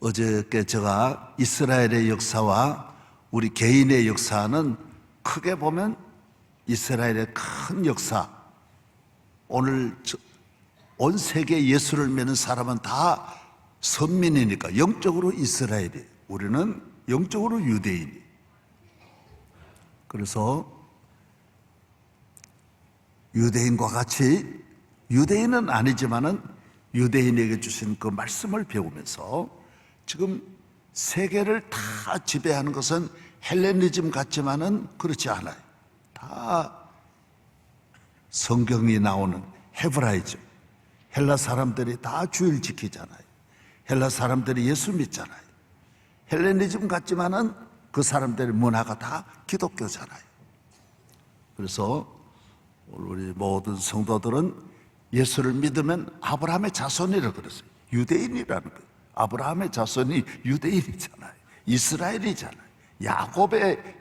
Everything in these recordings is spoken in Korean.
어저께 제가 이스라엘의 역사와 우리 개인의 역사는 크게 보면 이스라엘의 큰 역사, 오늘 온 세계 예수를 믿는 사람은 다 선민이니까 영적으로 이스라엘이에요. 우리는 영적으로 유대인이. 그래서 유대인과 같이, 유대인은 아니지만은 유대인에게 주신 그 말씀을 배우면서 지금 세계를 다 지배하는 것은 헬레니즘 같지만은 그렇지 않아요. 다 성경이 나오는 헤브라이즘, 헬라 사람들이 다 주일 지키잖아요. 헬라 사람들이 예수 믿잖아요. 헬레니즘 같지만은 그 사람들의 문화가 다 기독교잖아요. 그래서 우리 모든 성도들은 예수를 믿으면 아브라함의 자손이라고 그랬어요. 유대인이라는 거예요. 아브라함의 자손이 유대인이잖아요. 이스라엘이잖아요.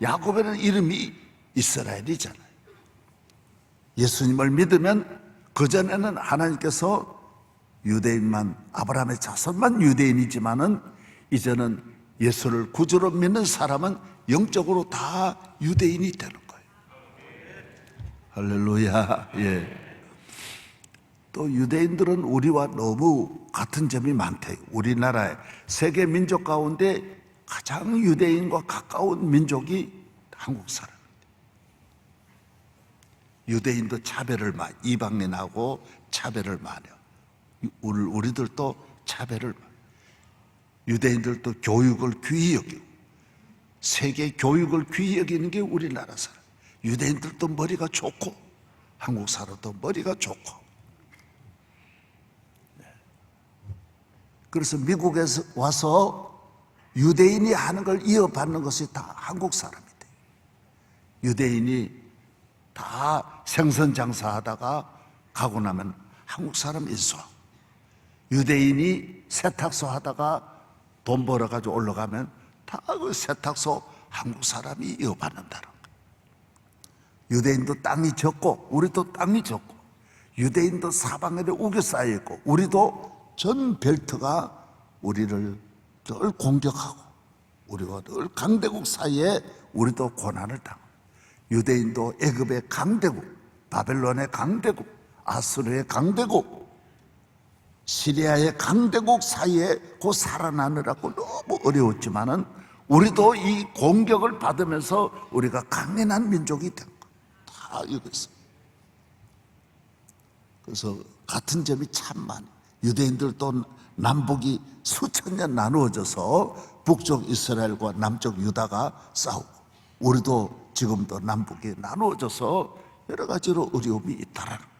야곱에는 이름이 이스라엘이잖아요. 예수님을 믿으면 그전에는 하나님께서 유대인만, 아브라함의 자손만 유대인이지만은 이제는 예수를 구주로 믿는 사람은 영적으로 다 유대인이 되는 거예요. 할렐루야. 예. 또 유대인들은 우리와 너무 같은 점이 많대요. 우리나라의 세계 민족 가운데 가장 유대인과 가까운 민족이 한국 사람입니다. 유대인도 차별을 많이, 이방인하고 차별을 많이 해요. 우리들도 차별을 많이 해요. 유대인들도 교육을 귀히 여기고, 세계 교육을 귀히 여기는 게 우리나라 사람. 유대인들도 머리가 좋고 한국 사람도 머리가 좋고. 그래서 미국에서 와서 유대인이 하는 걸 이어받는 것이 다 한국 사람이에요. 유대인이 다 생선 장사하다가 가고 나면 한국 사람 인수, 유대인이 세탁소 하다가 돈 벌어가지고 올라가면 다 그 세탁소 한국 사람이 이어받는다는 거예요. 유대인도 땅이 적고 우리도 땅이 적고, 유대인도 사방에 우겨 쌓여 있고, 우리도 전 벨트가 우리를 늘 공격하고, 우리가 늘 강대국 사이에 우리도 고난을 당하고, 유대인도 애굽의 강대국, 바벨론의 강대국, 아수르의 강대국, 시리아의 강대국 사이에 곧 살아나느라고 너무 어려웠지만은 우리도 이 공격을 받으면서 우리가 강인한 민족이 된 거예요. 다 이거 있어요. 그래서 같은 점이 참 많아요. 유대인들도 남북이 수천 년 나누어져서 북쪽 이스라엘과 남쪽 유다가 싸우고, 우리도 지금도 남북이 나누어져서 여러 가지로 어려움이 있다라는 거예요.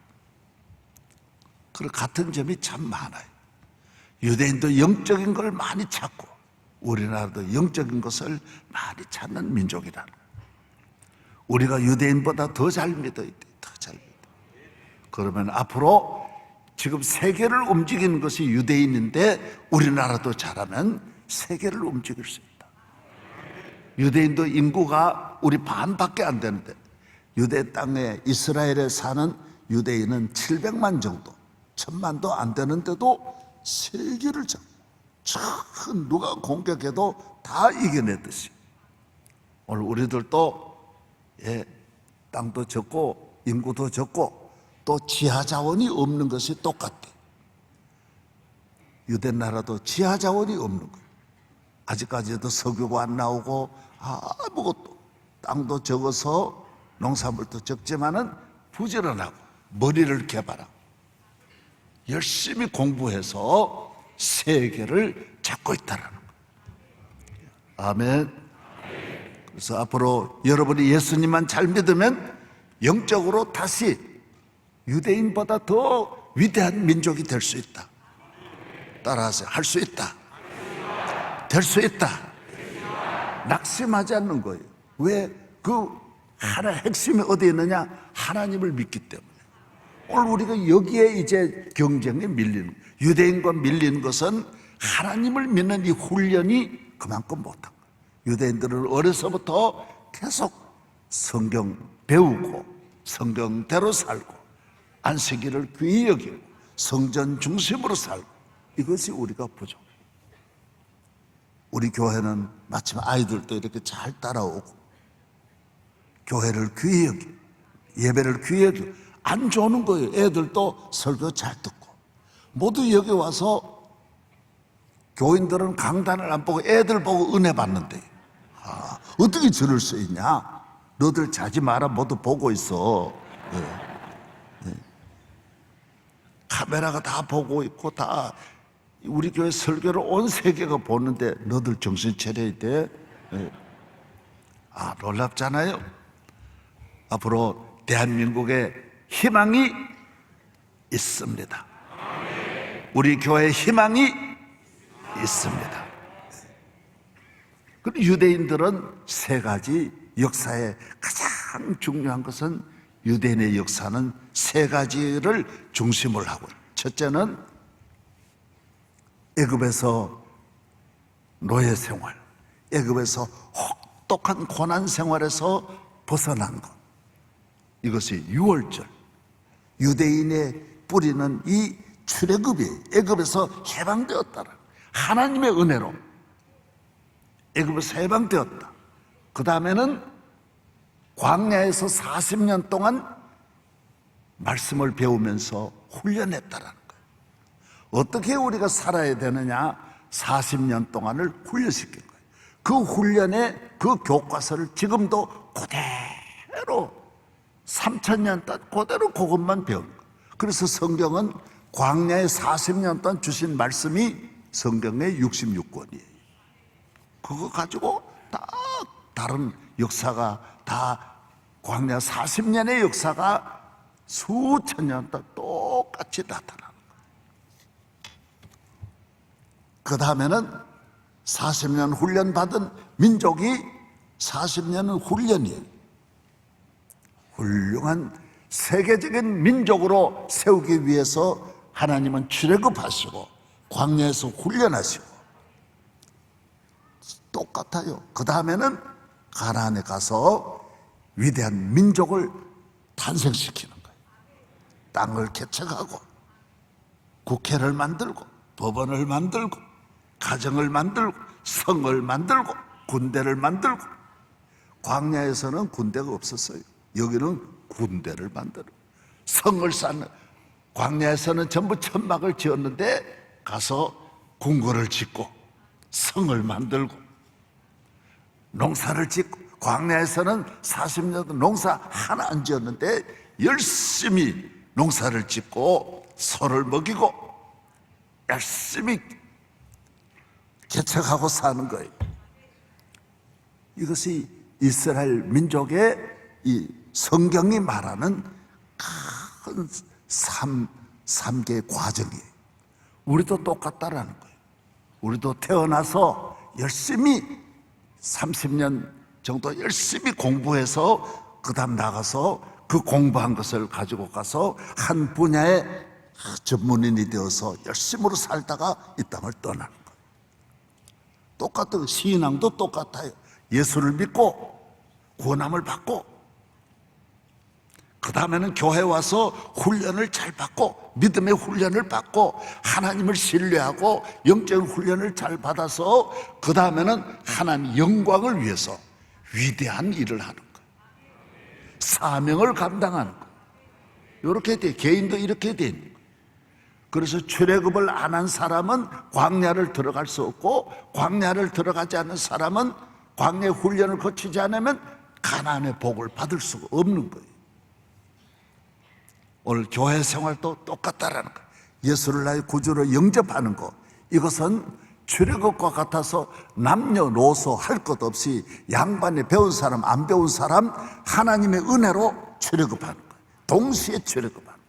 그리고 같은 점이 참 많아요. 유대인도 영적인 걸 많이 찾고 우리나라도 영적인 것을 많이 찾는 민족이라는 거예요. 우리가 유대인보다 더 잘 믿어야 돼. 더 잘 믿어. 그러면 앞으로 지금 세계를 움직이는 것이 유대인인데 우리나라도 잘하면 세계를 움직일 수 있다. 유대인도 인구가 우리 반밖에 안 되는데, 유대 땅에 이스라엘에 사는 유대인은 700만 정도, 1000만도 안 되는데도 세계를 참 누가 공격해도 다 이겨내듯이 오늘 우리들도 땅도 적고 인구도 적고 또 지하 자원이 없는 것이 똑같대. 유대 나라도 지하 자원이 없는 거예요. 아직까지도 석유가 안 나오고 아무것도, 땅도 적어서 농산물도 적지만은 부지런하고 머리를 개발하고 열심히 공부해서 세계를 잡고 있다는 거예요. 아멘. 그래서 앞으로 여러분이 예수님만 잘 믿으면 영적으로 다시 유대인보다 더 위대한 민족이 될 수 있다. 따라하세요. 할 수 있다. 될 수 있다. 낙심하지 않는 거예요. 왜? 그 하나 핵심이 어디에 있느냐? 하나님을 믿기 때문에. 오늘 우리가 여기에 이제 경쟁에 밀리는 거예요. 유대인과 밀리는 것은 하나님을 믿는 이 훈련이 그만큼 못한 거예요. 유대인들은 어려서부터 계속 성경 배우고 성경대로 살고 안식일을 귀히 여기고 성전 중심으로 살고, 이것이 우리가 부족해요. 우리 교회는 마침 아이들도 이렇게 잘 따라오고 교회를 귀히 여기 예배를 귀히 여기 안 좋는 거예요. 애들도 설교 잘 듣고 모두 여기 와서 교인들은 강단을 안 보고 애들 보고 은혜 받는데 어떻게 저럴 수 있냐? 너들 자지 마라. 모두 보고 있어. 카메라가 다 보고 있고 다 우리 교회 설교를 온 세계가 보는데 너들 정신 차려야 돼. 놀랍잖아요. 앞으로 대한민국에 희망이 있습니다. 우리 교회에 희망이 있습니다. 그리고 유대인들은 세 가지 역사에 가장 중요한 것은 유대인의 역사는 세 가지를 중심을 하고 첫째는 애굽에서 노예 생활, 애굽에서 혹독한 고난 생활에서 벗어난 것. 이것이 유월절, 유대인의 뿌리는 이 출애굽이 애굽에서 해방되었다는 하나님의 은혜로 애굽에서 해방되었다. 그 다음에는 광야에서 40년 동안 말씀을 배우면서 훈련했다라는 거예요. 어떻게 우리가 살아야 되느냐? 40년 동안을 훈련시킨 거예요. 그 훈련의 그 교과서를 지금도 그대로 3000년 동안 그대로 그것만 배운 거예요. 그래서 성경은 광야에 40년 동안 주신 말씀이 성경의 66권이에요. 그거 가지고 다 다른 역사가 다 광야 40년의 역사가 수천 년 동안 똑같이 나타나는 거예요. 그 다음에는 40년 훈련받은 민족이 40년은 훈련이에요. 훌륭한 세계적인 민족으로 세우기 위해서 하나님은 출애굽하시고 광야에서 훈련하시고 똑같아요. 그 다음에는 가나안에 가서 위대한 민족을 탄생시키는 거예요. 땅을 개척하고 국회를 만들고 법원을 만들고 가정을 만들고 성을 만들고 군대를 만들고 광야에서는 군대가 없었어요. 여기는 군대를 만들고 성을 쌓는 광야에서는 전부 천막을 지었는데 가서 궁궐을 짓고 성을 만들고 농사를 짓고 광야에서는 40년 농사 하나 안 지었는데 열심히 농사를 짓고 소를 먹이고 열심히 개척하고 사는 거예요. 이것이 이스라엘 민족의 이 성경이 말하는 큰 삼계의 과정이에요. 우리도 똑같다라는 거예요. 우리도 태어나서 열심히 30년 정도 열심히 공부해서 그 다음 나가서 그 공부한 것을 가지고 가서 한 분야의 전문인이 되어서 열심으로 살다가 이 땅을 떠나는 거예요. 똑같아요. 신앙도 똑같아요. 예수를 믿고 구원함을 받고 그 다음에는 교회 와서 훈련을 잘 받고 믿음의 훈련을 받고 하나님을 신뢰하고 영적인 훈련을 잘 받아서 그 다음에는 하나님 영광을 위해서 위대한 일을 하는 거예요. 사명을 감당하는 거예요. 이렇게 돼. 개인도 이렇게 돼 있는 거예요. 그래서 출애굽을 안 한 사람은 광야를 들어갈 수 없고 광야를 들어가지 않은 사람은 광야 훈련을 거치지 않으면 가나안의 복을 받을 수가 없는 거예요. 오늘 교회 생활도 똑같다라는 거. 예수를 나의 구주로 영접하는 거. 이것은 출애굽과 같아서 남녀노소 할 것 없이 양반이 배운 사람 안 배운 사람 하나님의 은혜로 출애굽하는 거예요. 동시에 출애굽하는 거예요.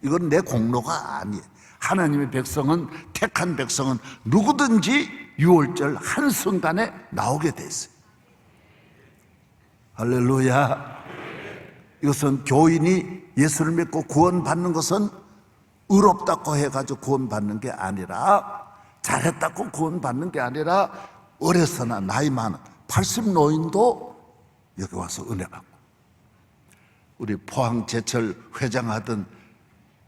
이건 내 공로가 아니에요. 하나님의 백성은 택한 백성은 누구든지 유월절 한순간에 나오게 돼 있어요. 할렐루야. 이것은 교인이 예수를 믿고 구원받는 것은 의롭다고 해가지고 구원받는 게 아니라 잘했다고 구원받는 게 아니라 어려서나 나이 많은 80 노인도 여기 와서 은혜 받고 우리 포항제철 회장하던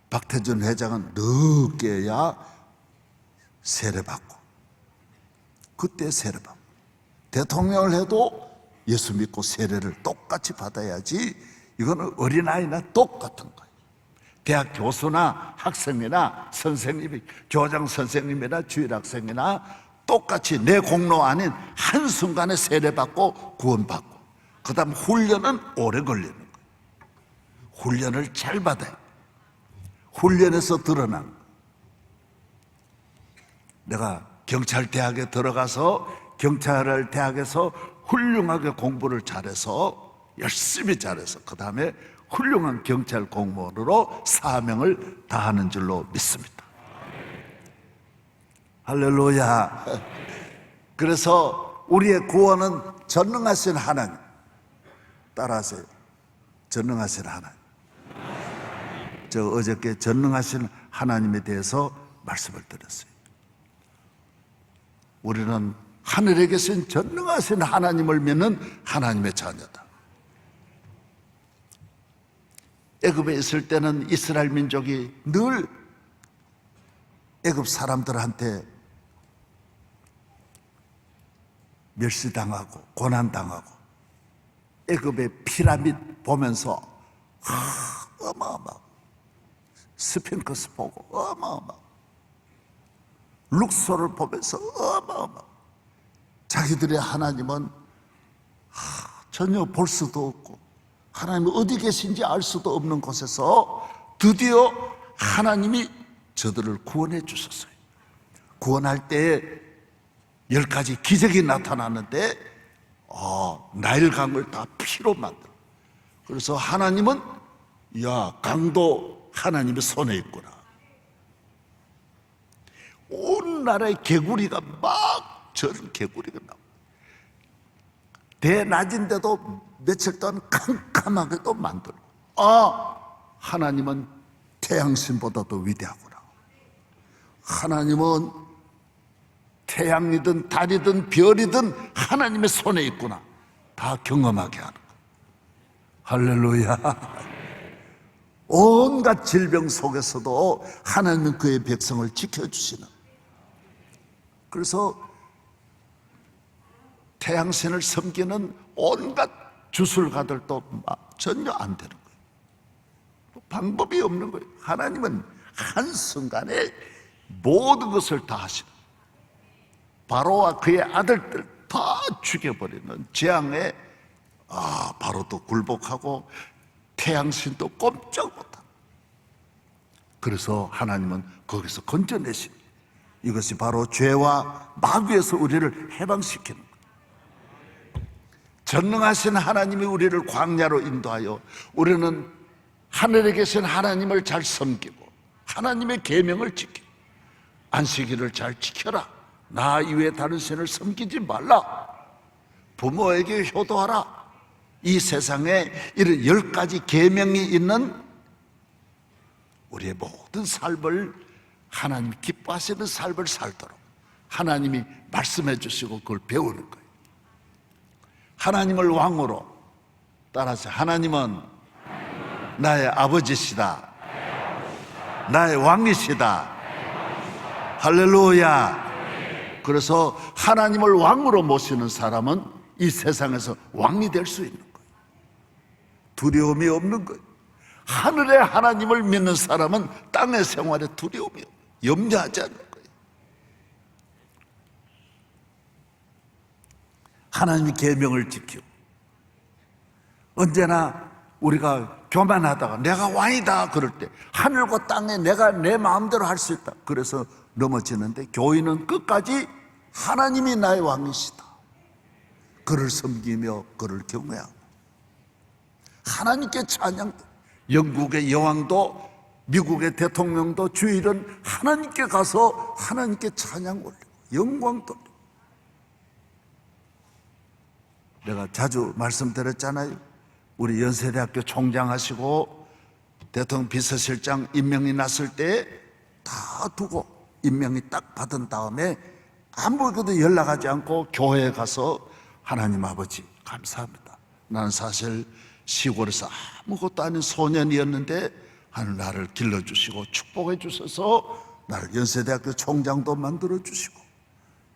박태준 회장은 늦게야 세례받고 그때 세례받고, 대통령을 해도 예수 믿고 세례를 똑같이 받아야지. 이거는 어린아이나 똑같은 거예요. 대학 교수나 학생이나 선생님이, 교장 선생님이나 주일학생이나 똑같이 내 공로 아닌 한순간에 세례받고 구원받고, 그 다음 훈련은 오래 걸리는 거예요. 훈련을 잘 받아요. 훈련에서 드러난 거예요. 내가 경찰대학에 들어가서 경찰 대학에서 훌륭하게 공부를 잘해서 열심히 잘해서 그 다음에 훌륭한 경찰 공무원으로 사명을 다하는 줄로 믿습니다. 할렐루야. 그래서 우리의 구원은 전능하신 하나님, 따라하세요. 전능하신 하나님. 저 어저께 전능하신 하나님에 대해서 말씀을 드렸어요. 우리는 하늘에 계신 전능하신 하나님을 믿는 하나님의 자녀다. 애굽에 있을 때는 이스라엘 민족이 늘 애굽 사람들한테 멸시당하고 고난당하고, 애굽의 피라미드 보면서 어마어마, 스핑크스 보고 어마어마, 룩소를 보면서 어마어마, 자기들의 하나님은 전혀 볼 수도 없고 하나님이 어디 계신지 알 수도 없는 곳에서 드디어 하나님이 저들을 구원해 주셨어요. 구원할 때 10가지 기적이 나타나는데 나일강을 다 피로 만들어. 그래서 하나님은, 야, 강도 하나님의 손에 있구나. 온 나라의 개구리가 막 저런 개구리가 나와. 대낮인데도 며칠 동안 캄캄하게도 만들고, 하나님은 태양신보다도 위대하구나. 하나님은 태양이든 달이든 별이든 하나님의 손에 있구나. 다 경험하게 하는 거예요. 할렐루야. 온갖 질병 속에서도 하나님은 그의 백성을 지켜주시는. 그래서 태양신을 섬기는 온갖 주술가들도 전혀 안 되는 거예요. 방법이 없는 거예요. 하나님은 한순간에 모든 것을 다 하시는, 바로와 그의 아들들 다 죽여버리는 재앙에 바로도 굴복하고 태양신도 꼼짝 못하고, 그래서 하나님은 거기서 건져내신, 이것이 바로 죄와 마귀에서 우리를 해방시키는 거예요. 전능하신 하나님이 우리를 광야로 인도하여 우리는 하늘에 계신 하나님을 잘 섬기고 하나님의 계명을 지키고, 안식일을 잘 지켜라, 나 이외에 다른 신을 섬기지 말라, 부모에게 효도하라. 이 세상에 이런 10가지 계명이 있는 우리의 모든 삶을, 하나님 기뻐하시는 삶을 살도록 하나님이 말씀해 주시고 그걸 배우는 거예요. 하나님을 왕으로, 따라서 하나님은 나의 아버지시다, 나의 왕이시다. 할렐루야. 그래서 하나님을 왕으로 모시는 사람은 이 세상에서 왕이 될 수 있는 거예요. 두려움이 없는 거예요. 하늘의 하나님을 믿는 사람은 땅의 생활에 두려움이 없어요. 염려하지 않는 거예요. 하나님의 계명을 지키고, 언제나 우리가 교만하다가 내가 왕이다 그럴 때 하늘과 땅에 내가 내 마음대로 할 수 있다, 그래서 넘어지는데, 교인은 끝까지 하나님이 나의 왕이시다, 그를 섬기며 그를 경외하고 하나님께 찬양. 영국의 여왕도 미국의 대통령도 주일은 하나님께 가서 하나님께 찬양 올리고 영광 돌리고. 내가 자주 말씀드렸잖아요. 우리 연세대학교 총장하시고 대통령 비서실장 임명이 났을 때 다 두고 임명이 딱 받은 다음에 아무것도 연락하지 않고 교회에 가서, 하나님 아버지 감사합니다, 나는 사실 시골에서 아무것도 아닌 소년이었는데 하늘 나를 길러주시고 축복해 주셔서 나를 연세대학교 총장도 만들어 주시고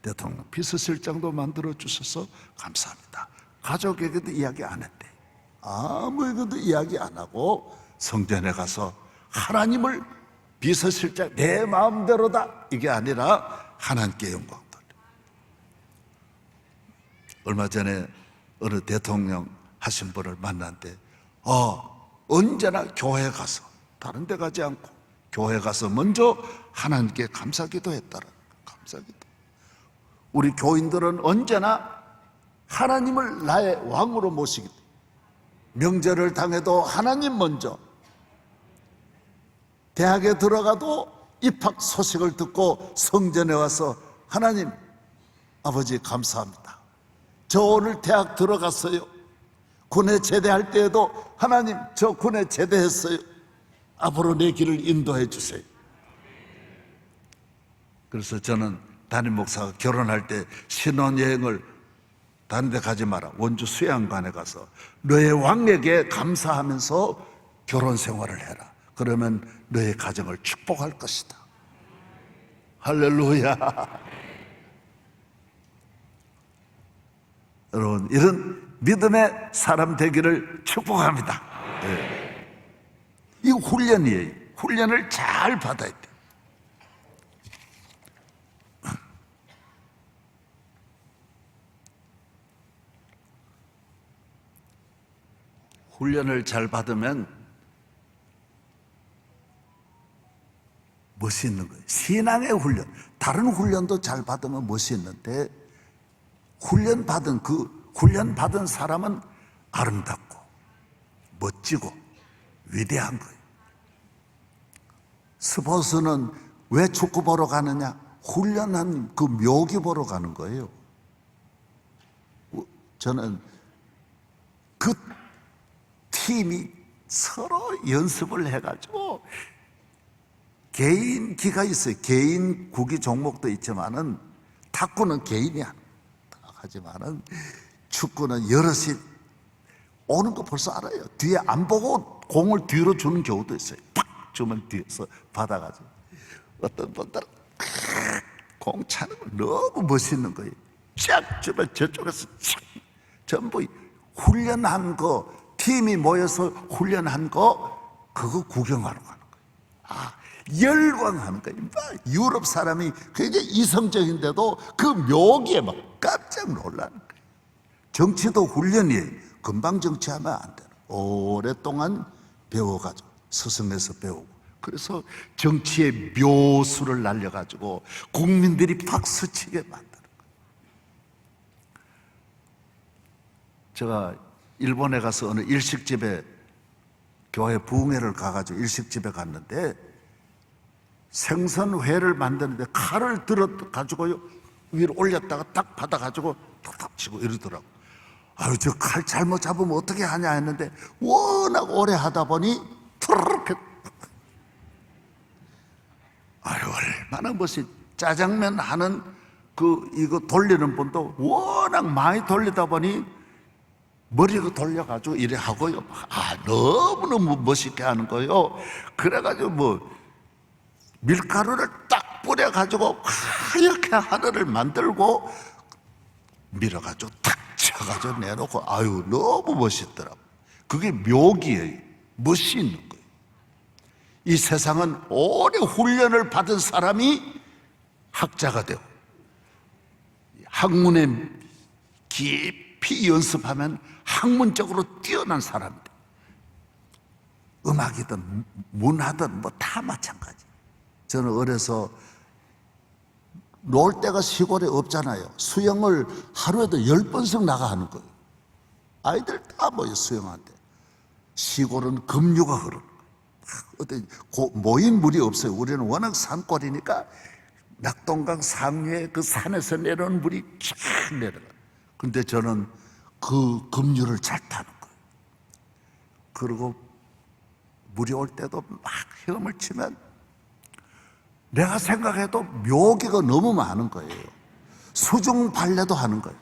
대통령 비서실장도 만들어 주셔서 감사합니다. 가족에게도 이야기 안 했대. 아무에게도 이야기 안 하고 성전에 가서 하나님을 비서실장 내 마음대로다 이게 아니라 하나님께 영광 돌려. 얼마 전에 어느 대통령 하신 분을 만났는데 언제나 교회 가서 다른 데 가지 않고 교회 가서 먼저 하나님께 감사기도 했다는 감사기도. 우리 교인들은 언제나 하나님을 나의 왕으로 모시기 때문에 명절을 당해도 하나님 먼저, 대학에 들어가도 입학 소식을 듣고 성전에 와서 하나님 아버지 감사합니다. 저 오늘 대학 들어갔어요. 군에 제대할 때에도 하나님 저 군에 제대했어요. 앞으로 내 길을 인도해 주세요. 그래서 저는 담임 목사가 결혼할 때 신혼여행을 다른 데 가지 마라. 원주 수양관에 가서 너의 왕에게 감사하면서 결혼 생활을 해라. 그러면 너의 가정을 축복할 것이다. 할렐루야. 여러분, 이런 믿음의 사람 되기를 축복합니다. 네. 이 훈련이에요. 훈련을 잘 받아야 돼요. 훈련을 잘 받으면 멋이 있는 거예요. 신앙의 훈련, 다른 훈련도 잘 받으면 멋이 있는데 훈련받은 사람은 아름답고 멋지고 위대한 거예요. 스포츠는 왜 축구 보러 가느냐? 훈련한 그 묘기 보러 가는 거예요. 저는 그 팀이 서로 연습을 해가지고 개인기가 있어요. 개인 구기 종목도 있지만은 탁구는 개인이 하지만은 축구는 여럿이 오는 거 벌써 알아요. 뒤에 안 보고 공을 뒤로 주는 경우도 있어요. 팍 주면 뒤에서 받아가지고 어떤 분들은 공 차는 거 너무 멋있는 거예요. 쫙 주면 저쪽에서 쫙 전부 훈련한 거, 팀이 모여서 훈련한 거 그거 구경하러 가는 거예요. 열광하는 거예요. 유럽 사람이 굉장히 이성적인데도 그 묘기에 막 깜짝 놀라는 거예요. 정치도 훈련이에요. 금방 정치하면 안 돼요. 오랫동안 배워가지고 스승에서 배우고 그래서 정치의 묘수를 날려가지고 국민들이 박수치게 만드는 거예요. 제가 일본에 가서 어느 일식집에 교회 부흥회를 가가지고 일식집에 갔는데 생선회를 만드는데 칼을 들어가지고요 위로 올렸다가 딱 받아가지고 탁탁 치고 이러더라고. 아유 저 칼 잘못 잡으면 어떻게 하냐 했는데 워낙 오래 하다 보니 푸르륵. 아유 얼마나 멋이. 짜장면 하는 이거 돌리는 분도 워낙 많이 돌리다 보니 머리로 돌려가지고 이래 하고요. 너무너무 멋있게 하는 거예요. 그래가지고 밀가루를 딱 뿌려가지고 하얗게 하늘을 만들고 밀어가지고 탁 쳐가지고 내놓고 너무 멋있더라고. 그게 묘기예요. 멋이 있는 거예요. 이 세상은 오래 훈련을 받은 사람이 학자가 되고 학문에 깊이 연습하면 학문적으로 뛰어난 사람들. 음악이든 문화든 다 마찬가지. 저는 어려서 놀 데가 시골에 없잖아요. 수영을 하루에도 10번씩 나가 하는 거예요. 아이들 다 모여 수영하는데 시골은 급류가 흐르는 거예요. 어떤 모인 물이 없어요. 우리는 워낙 산골이니까 낙동강 상류에 그 산에서 내려오는 물이 쫙 내려가요. 근데 저는 그 급류를 잘 타는 거예요. 그리고 물이 올 때도 막 헤엄을 치면 내가 생각해도 묘기가 너무 많은 거예요. 수중 발레도 하는 거예요.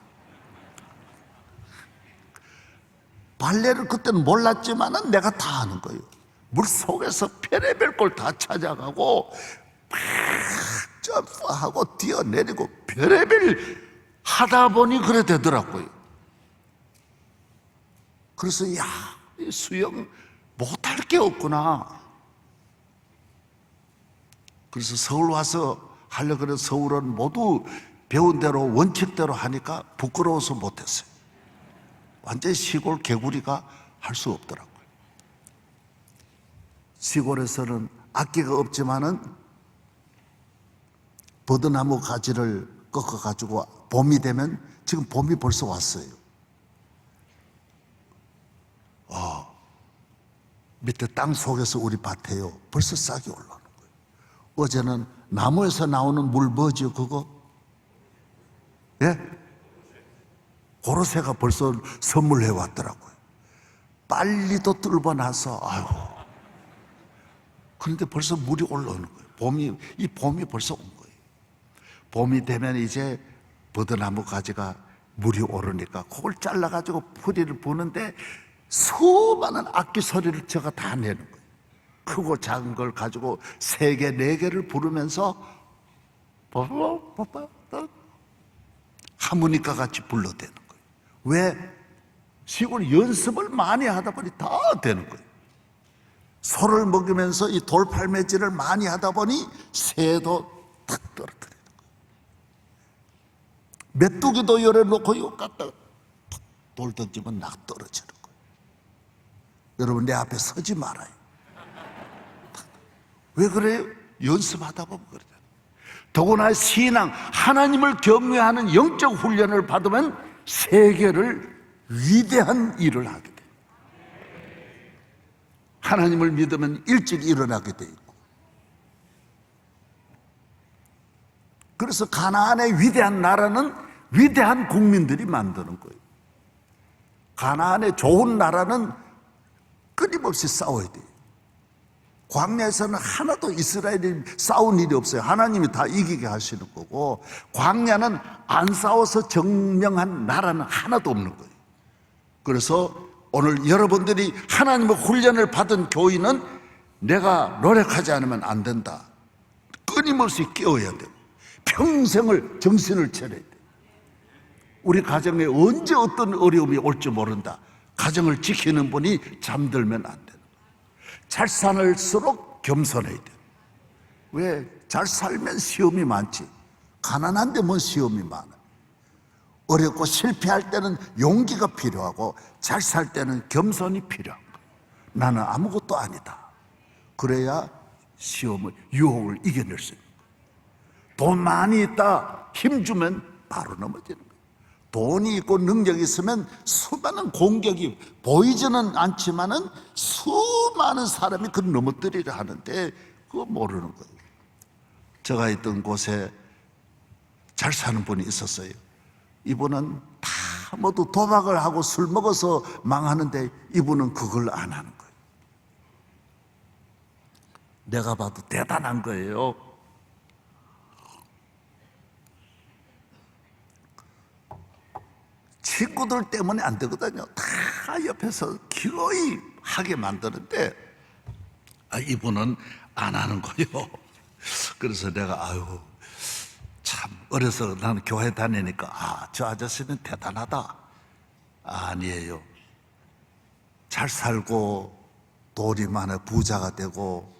발레를 그때는 몰랐지만은 내가 다 하는 거예요. 물 속에서 별의별 걸 다 찾아가고 막 점프하고 뛰어내리고 별의별 하다 보니 그래 되더라고요. 그래서 야, 이 수영 못할 게 없구나. 그래서 서울 와서 하려고 그래. 서울은 모두 배운 대로 원칙대로 하니까 부끄러워서 못했어요. 완전히 시골 개구리가 할 수 없더라고요. 시골에서는 악기가 없지만은 버드나무 가지를 꺾어가지고 봄이 되면, 지금 봄이 벌써 왔어요. 밑에 땅 속에서 우리 밭에요, 벌써 싹이 올라오는 거예요. 어제는 나무에서 나오는 물 뭐죠 그거? 예? 고로쇠가 벌써 선물해 왔더라고요. 빨리도 뚫어놔서, 아이고. 그런데 벌써 물이 올라오는 거예요. 이 봄이 벌써 온 거예요. 봄이 되면 이제 버드나무 가지가 물이 오르니까 그걸 잘라가지고 뿌리를 부는데 수많은 악기 소리를 제가 다 내는 거예요. 크고 작은 걸 가지고 3개, 4개를 부르면서 하모니카 같이 불러대는 거예요. 왜? 시골 연습을 많이 하다 보니 다 되는 거예요. 소를 먹이면서 이 돌팔매질을 많이 하다 보니 새도 탁 떨어뜨리는 거예요. 메뚜기도 열어놓고 이거 갖다가 돌 던지면 낙 떨어지는 거예요. 여러분, 내 앞에 서지 말아요. 왜 그래요? 연습하다 보면 그러잖아요. 더구나 신앙, 하나님을 경외하는 영적 훈련을 받으면 세계를 위대한 일을 하게 돼요. 하나님을 믿으면 일찍 일어나게 돼 있고. 그래서 가나안의 위대한 나라는 위대한 국민들이 만드는 거예요. 가나안의 좋은 나라는 끊임없이 싸워야 돼요. 광야에서는 하나도 이스라엘이 싸운 일이 없어요. 하나님이 다 이기게 하시는 거고, 광야는 안 싸워서 정명한 나라는 하나도 없는 거예요. 그래서 오늘 여러분들이 하나님의 훈련을 받은 교인은 내가 노력하지 않으면 안 된다. 끊임없이 깨워야 돼요. 평생을 정신을 차려야 돼요. 우리 가정에 언제 어떤 어려움이 올지 모른다. 가정을 지키는 분이 잠들면 안 되는 거예요. 잘 살수록 겸손해야 돼요. 왜? 잘 살면 시험이 많지. 가난한데 뭔 시험이 많아. 어렵고 실패할 때는 용기가 필요하고 잘 살 때는 겸손이 필요한 거예요. 나는 아무것도 아니다. 그래야 시험을, 유혹을 이겨낼 수 있는 거예요. 돈 많이 있다 힘주면 바로 넘어지는 거예요. 돈이 있고 능력이 있으면 수많은 공격이 보이지는 않지만은 수많은 사람이 그걸 넘어뜨리려 하는데 그거 모르는 거예요. 제가 있던 곳에 잘 사는 분이 있었어요. 이분은 다 모두 도박을 하고 술 먹어서 망하는데 이분은 그걸 안 하는 거예요. 내가 봐도 대단한 거예요. 친구들 때문에 안 되거든요. 다 옆에서 기어이 하게 만드는데 이분은 안 하는 거예요. 그래서 내가 참 어려서 나는 교회 다니니까 저 아저씨는 대단하다. 아니에요. 잘 살고 돈이 많아 부자가 되고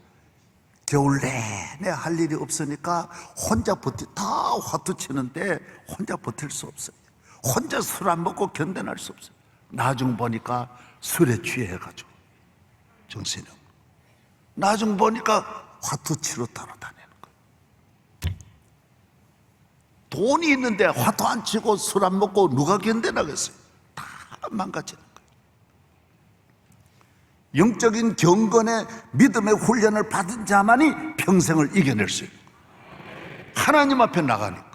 겨울 내내 할 일이 없으니까 혼자 다 화투 치는데 혼자 버틸 수 없어요. 혼자 술 안 먹고 견뎌낼 수 없어요. 나중 보니까 술에 취해가지고 정신이 없고, 나중 보니까 화투 치러 따라다니는 거예요. 돈이 있는데 화투 안 치고 술 안 먹고 누가 견뎌나겠어요? 다 망가지는 거예요. 영적인 경건의 믿음의 훈련을 받은 자만이 평생을 이겨낼 수 있는 거예요. 하나님 앞에 나가니까.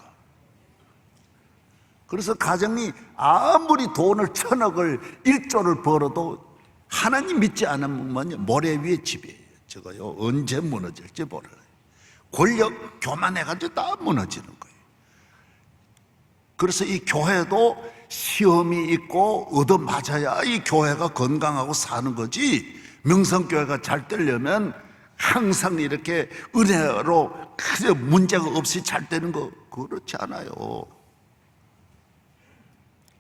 그래서 가정이 아무리 돈을 1000억을 1조를 벌어도 하나님 믿지 않으면 모래 위에 집이에요. 저거요, 언제 무너질지 몰라요. 권력 교만해가지고 다 무너지는 거예요. 그래서 이 교회도 시험이 있고 얻어맞아야 이 교회가 건강하고 사는 거지, 명성교회가 잘 되려면 항상 이렇게 은혜로 큰 문제가 없이 잘 되는 거 그렇지 않아요.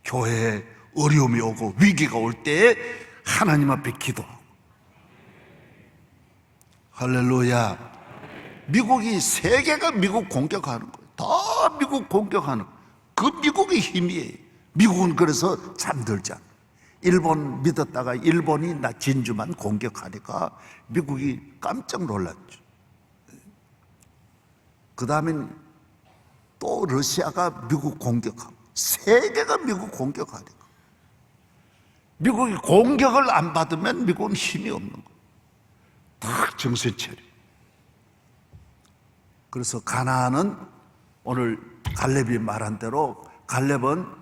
교회에 어려움이 오고 위기가 올 때 하나님 앞에 기도하고. 할렐루야. 미국이 세계가 미국 공격하는 거예요. 다 미국 공격하는 거예요. 그 미국의 힘이에요. 미국은 그래서 잠들지 않아요. 일본 믿었다가 일본이 나 진주만 공격하니까 미국이 깜짝 놀랐죠. 그 다음엔 또 러시아가 미국 공격하고 세계가 미국 공격하니까 미국이 공격을 안 받으면 미국은 힘이 없는 거예요. 딱 정신 차려. 그래서 가나안은 오늘 갈렙이 말한 대로 갈렙은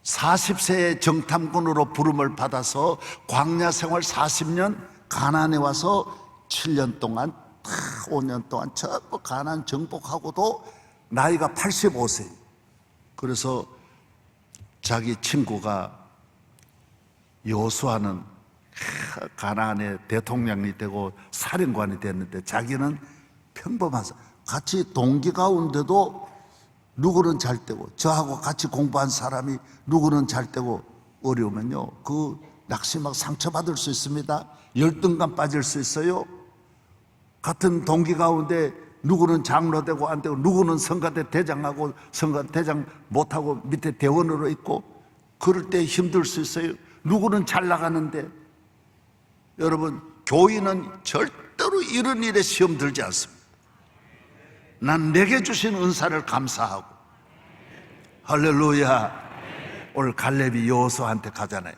40세의 정탐꾼으로 부름을 받아서 광야 생활 40년 가나안에 와서 7년 동안 5년 동안 전부 가나안 정복하고도 나이가 85세. 그래서 자기 친구가 여호수아는 가나안의 대통령이 되고 사령관이 됐는데 자기는 평범한 같이 동기 가운데도 누구는 잘 되고 저하고 같이 공부한 사람이 누구는 잘 되고 어려우면요 그 낙심하고 상처받을 수 있습니다. 열등감 빠질 수 있어요. 같은 동기 가운데 누구는 장로 되고 안 되고 누구는 성가대 대장하고 성가대 대장 못하고 밑에 대원으로 있고 그럴 때 힘들 수 있어요. 누구는 잘 나가는데 여러분 교인은 절대로 이런 일에 시험 들지 않습니다. 난 내게 주신 은사를 감사하고. 할렐루야. 오늘 갈렙이 여호수아한테 가잖아요.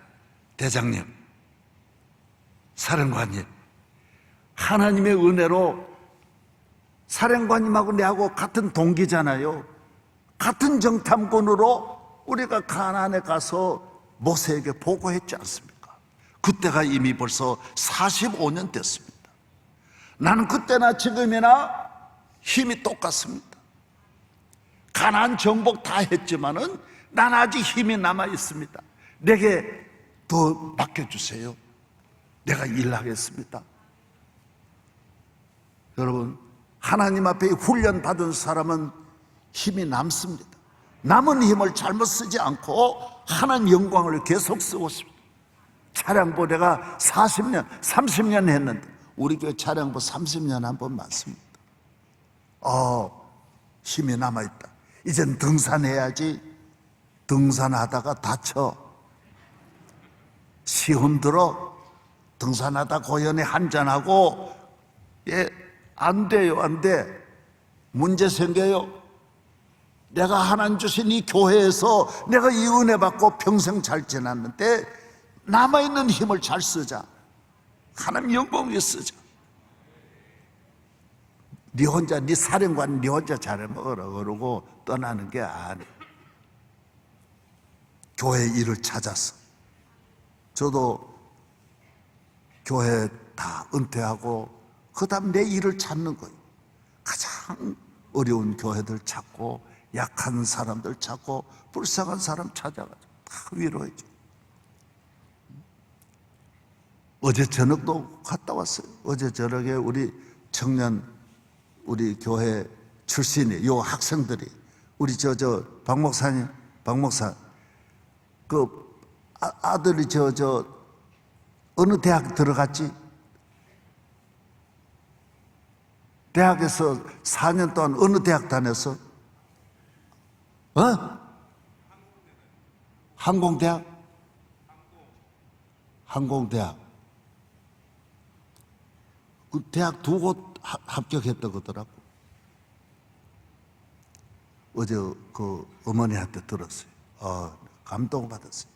대장님, 사령관님, 하나님의 은혜로 사령관님하고 내하고 같은 동기잖아요. 같은 정탐꾼으로 우리가 가나안에 가서 모세에게 보고했지 않습니까? 그때가 이미 벌써 45년 됐습니다. 나는 그때나 지금이나 힘이 똑같습니다. 가나안 정복 다 했지만은 난 아직 힘이 남아 있습니다. 내게 더 맡겨주세요. 내가 일하겠습니다. 여러분, 하나님 앞에 훈련 받은 사람은 힘이 남습니다. 남은 힘을 잘못 쓰지 않고 하나님 영광을 계속 쓰고 싶습니다. 차량부 내가 40년, 30년 했는데 우리 교회 차량부 30년 한 번 맞습니다. 힘이 남아있다. 이젠 등산해야지. 등산하다가 다쳐. 시험 들어. 등산하다 고연히 한잔하고, 안 돼요, 안 돼. 문제 생겨요. 내가 하나님 주신 이 교회에서 내가 이 은혜 받고 평생 잘 지났는데 남아있는 힘을 잘 쓰자. 하나님 영광 위해 쓰자. 네 혼자, 네 사령관 네 혼자 잘해 먹으라 그러고 떠나는 게 아니에요. 교회 일을 찾았어. 저도 교회 다 은퇴하고 그 다음 내 일을 찾는 거예요. 가장 어려운 교회들 찾고 약한 사람들 찾고 불쌍한 사람 찾아가지고 다 위로해줘. 어제 저녁도 갔다 왔어요. 어제 저녁에 우리 청년 우리 교회 출신이 요 학생들이 우리 박 목사님, 박 목사 그 아들이 어느 대학 들어갔지? 대학에서 4년 동안 어느 대학 다녔어? 항공대학? 항공대학. 그 대학 두 곳 합격했다고 하더라고. 어제 그 어머니한테 들었어요. 감동받았어요.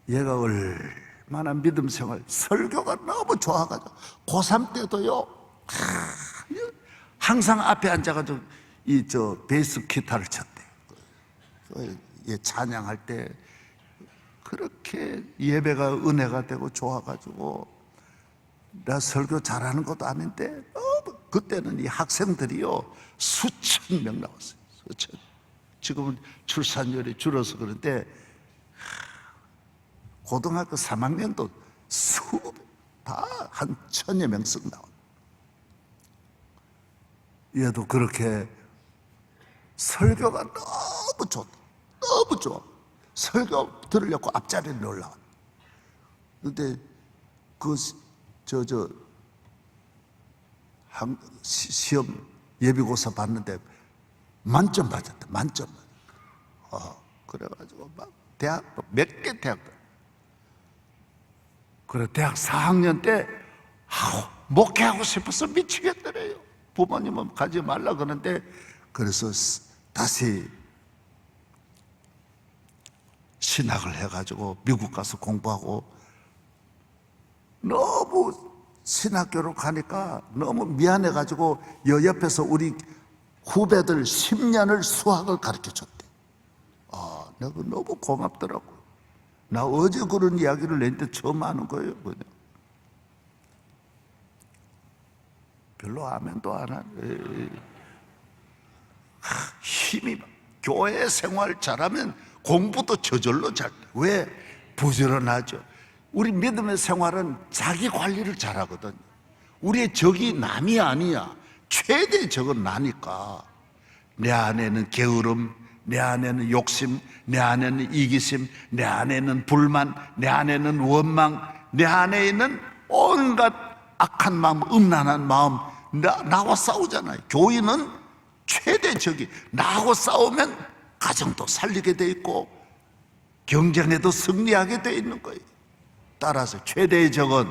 얘가 얼마나 믿음 생활, 설교가 너무 좋아가지고 고3 때도요 항상 앞에 앉아가지고 베이스 기타를 쳤대. 찬양할 때 그렇게 예배가 은혜가 되고 좋아가지고 내가 설교 잘하는 것도 아닌데 그때는 이 학생들이요 수천 명 나왔어요. 수천. 지금은 출산율이 줄어서 그런데 고등학교 3학년도 다 한 1000여 명씩 나와. 얘도 그렇게 설교가 너무 좋다. 너무 좋아. 설교 들으려고 앞자리에 올라와. 근데 시험 예비고사 봤는데 만점 맞았다. 만점. 그래가지고 막 대학도 몇 개 대학도. 그래 대학 4학년 때 목회하고 싶어서 미치겠더래요. 부모님은 가지 말라 그러는데 그래서 다시 신학을 해가지고 미국 가서 공부하고 너무 신학교로 가니까 너무 미안해가지고 옆에서 우리 후배들 10년을 수학을 가르쳐줬대. 내가 너무 고맙더라고. 나 어제 그런 이야기를 내는데 처음 하는 거예요. 그냥. 별로 아멘도 안 하네. 힘이 교회 생활 잘하면 공부도 저절로 잘. 왜? 부지런하죠. 우리 믿음의 생활은 자기 관리를 잘하거든. 우리의 적이 남이 아니야. 최대 적은 나니까. 내 안에는 게으름, 내 안에는 욕심, 내 안에는 이기심, 내 안에는 불만, 내 안에는 원망, 내 안에 있는 온갖 악한 마음, 음란한 마음, 나와 싸우잖아요. 교인은 최대 적이 나하고 싸우면 가정도 살리게 돼 있고 경쟁에도 승리하게 돼 있는 거예요. 따라서 최대의 적은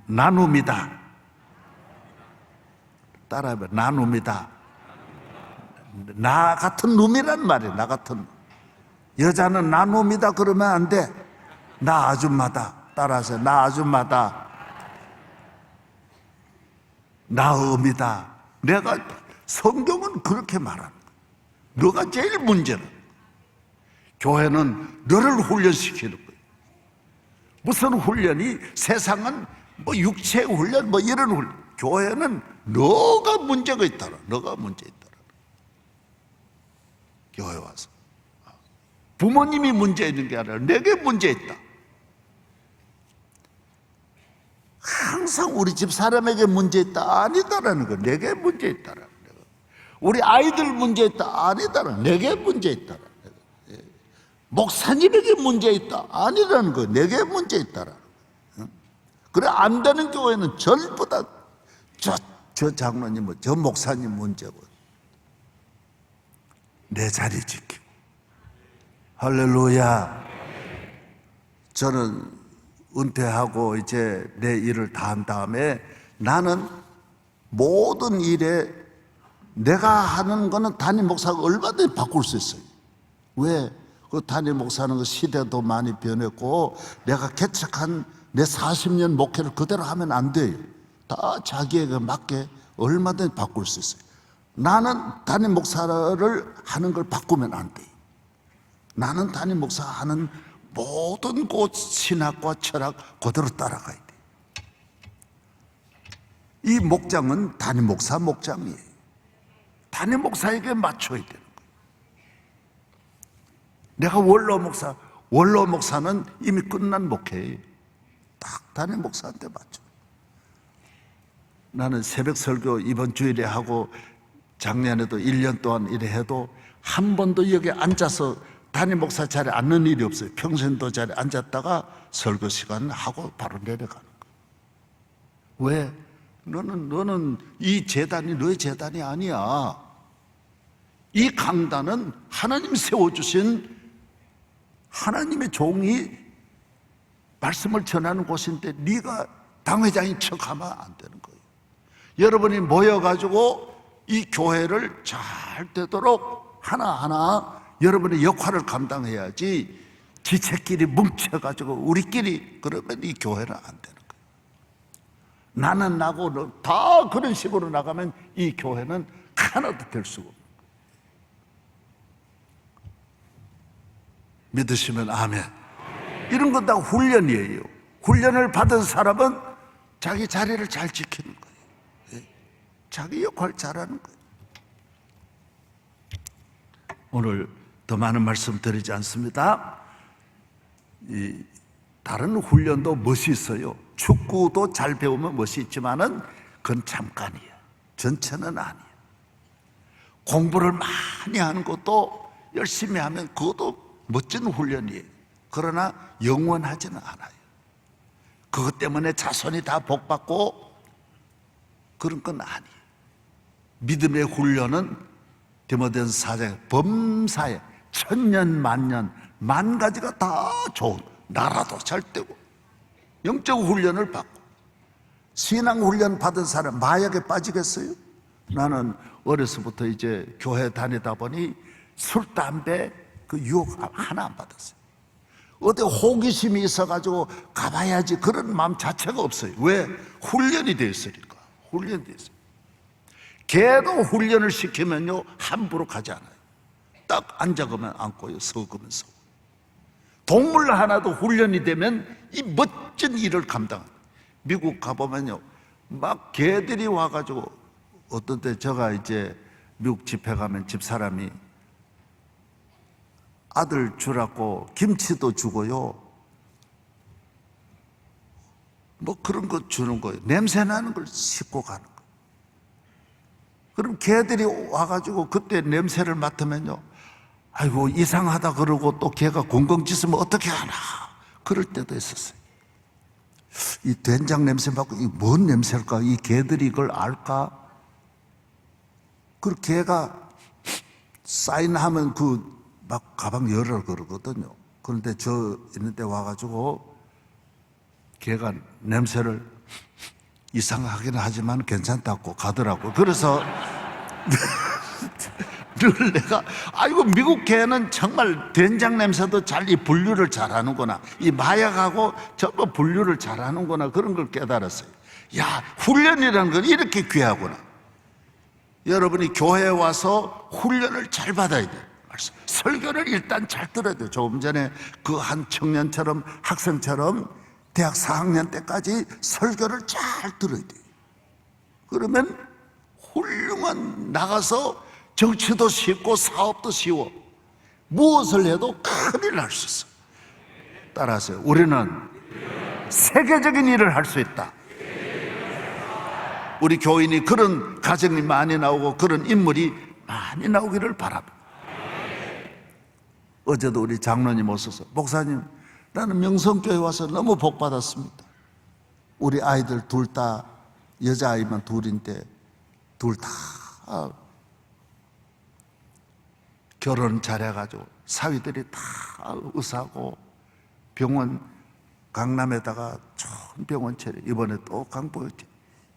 나눔이다. 따라해봐. 나눔이다. 나 같은 놈이란 말이야. 나 같은 여자는 나 놈이다 그러면 안 돼. 나 아줌마다. 따라서 나 아줌마다. 나 어미다. 내가 성경은 그렇게 말하는 거야. 너가 제일 문제는 교회는 너를 훈련시키는 거야. 무슨 훈련이 세상은 뭐 육체 훈련 뭐 이런 훈련. 교회는 너가 문제가 있다라. 너가 문제 있다. 교회 와서 부모님이 문제 있는 게 아니라 내게 문제 있다. 항상 우리 집 사람에게 문제 있다 아니다라는 거. 내게 문제 있다라는 거. 우리 아이들 문제 있다 아니다라는 거. 내게 문제 있다라는 거. 목사님에게 문제 있다 아니라는 거. 내게 문제 있다라는 거. 그래 안 되는 교회는 전부 다 저 장로님 저 목사님 문제고 내 자리 지키고. 할렐루야. 저는 은퇴하고 이제 내 일을 다 한 다음에 나는 모든 일에 내가 하는 거는 담임 목사가 얼마든지 바꿀 수 있어요. 왜? 그 담임 목사는 그 시대도 많이 변했고 내가 개척한 내 40년 목회를 그대로 하면 안 돼요. 다 자기에게 맞게 얼마든지 바꿀 수 있어요. 나는 담임 목사를 하는 걸 바꾸면 안 돼요. 나는 담임 목사 하는 모든 곳 신학과 철학 그대로 따라가야 돼. 이 목장은 담임 목사 목장이에요. 담임 목사에게 맞춰야 되는 거예요. 내가 원로 목사는 이미 끝난 목회예요. 딱 담임 목사한테 맞춰. 나는 새벽 설교 이번 주일에 하고 작년에도 1년 동안 이래 해도 한 번도 여기 앉아서 담임 목사 자리에 앉는 일이 없어요. 평소에도 자리에 앉았다가 설교 시간 하고 바로 내려가는 거예요. 왜? 너는 이 재단이 너의 재단이 아니야. 이 강단은 하나님 세워주신 하나님의 종이 말씀을 전하는 곳인데 네가 당회장인 척하면 안 되는 거예요. 여러분이 모여가지고 이 교회를 잘 되도록 하나하나 여러분의 역할을 감당해야지 지체끼리 뭉쳐가지고 우리끼리 그러면 이 교회는 안 되는 거예요. 나는 나고 너 다 그런 식으로 나가면 이 교회는 하나도 될 수가 없어요. 믿으시면 아멘. 이런 건 다 훈련이에요. 훈련을 받은 사람은 자기 자리를 잘 지키는 거예요. 자기 역할 잘하는 거예요. 오늘 더 많은 말씀 드리지 않습니다. 다른 훈련도 멋이 있어요. 축구도 잘 배우면 멋이 있지만은 그건 잠깐이에요. 전체는 아니에요. 공부를 많이 하는 것도 열심히 하면 그것도 멋진 훈련이에요. 그러나 영원하지는 않아요. 그것 때문에 자손이 다 복받고 그런 건 아니에요. 믿음의 훈련은 디모데전서 4장에 범사에 천년 만년 만 가지가 다 좋은, 나라도 잘 되고 영적 훈련을 받고. 신앙 훈련 받은 사람 마약에 빠지겠어요? 나는 어려서부터 이제 교회 다니다 보니 술, 담배 그 유혹 하나 안 받았어요. 어디 호기심이 있어가지고 가봐야지 그런 마음 자체가 없어요. 왜? 훈련이 되어 있으니까. 훈련이 되어 있어요. 개도 훈련을 시키면요 함부로 가지 않아요. 딱 앉아가면 앉고요, 서가면 서고. 동물 하나도 훈련이 되면 이 멋진 일을 감당합니다. 미국 가보면요 막 개들이 와가지고, 어떤 때 제가 이제 미국 집회 가면 집사람이 아들 주라고 김치도 주고요, 뭐 그런 거 주는 거예요. 냄새 나는 걸 싣고 가는 거예요. 그럼 개들이 와가지고 그때 냄새를 맡으면요, 아이고 이상하다 그러고 또 개가 공공짓으면 어떻게 하나, 그럴 때도 있었어요. 이 된장 냄새 맡고 이 뭔 냄새일까? 이 개들이 이걸 알까? 그 개가 사인하면 그 막 가방 열어 그러거든요. 그런데 저 있는 데 와가지고 개가 냄새를 이상하긴 하지만 괜찮다고 가더라고. 그래서 늘 내가, 아이고 미국 개는 정말 된장 냄새도 잘 이 분류를 잘하는구나, 이 마약하고 전부 분류를 잘하는구나, 그런 걸 깨달았어요. 야, 훈련이라는 건 이렇게 귀하구나. 여러분이 교회에 와서 훈련을 잘 받아야 돼요. 설교를 일단 잘 들어야 돼요. 조금 전에 그 한 청년처럼, 학생처럼 대학 4학년 때까지 설교를 잘 들어야 돼요. 그러면 훌륭한, 나가서 정치도 쉽고 사업도 쉬워. 무엇을 해도 큰일 날 수 있어. 따라하세요. 우리는 세계적인 일을 할 수 있다. 우리 교인이 그런 가정이 많이 나오고 그런 인물이 많이 나오기를 바랍니다. 어제도 우리 장로님 오셔서, 목사님 나는 명성교회 와서 너무 복 받았습니다. 우리 아이들 둘 다, 여자아이만 둘인데 둘 다 결혼 잘해가지고 사위들이 다 의사고 병원, 강남에다가 좋은 병원 차려, 이번에 또 강보였지.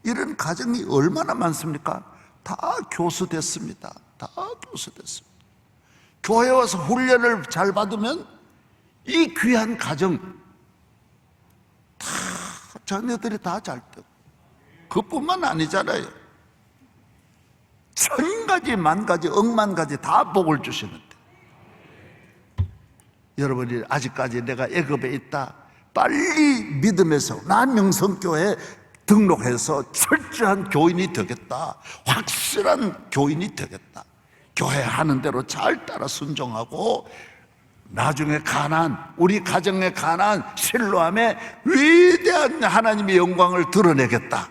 이런 가정이 얼마나 많습니까? 다 교수 됐습니다. 다 교수 됐습니다. 교회 와서 훈련을 잘 받으면 이 귀한 가정 다 자녀들이 다 잘 되고, 그뿐만 아니잖아요. 1000가지 만가지 억만가지 다 복을 주시는데, 여러분이 아직까지 내가 애굽에 있다, 빨리 믿음에서 난 명성교회에 등록해서 철저한 교인이 되겠다, 확실한 교인이 되겠다, 교회 하는 대로 잘 따라 순종하고 나중에 가나안, 우리 가정의 가나안 실로암에 위대한 하나님의 영광을 드러내겠다,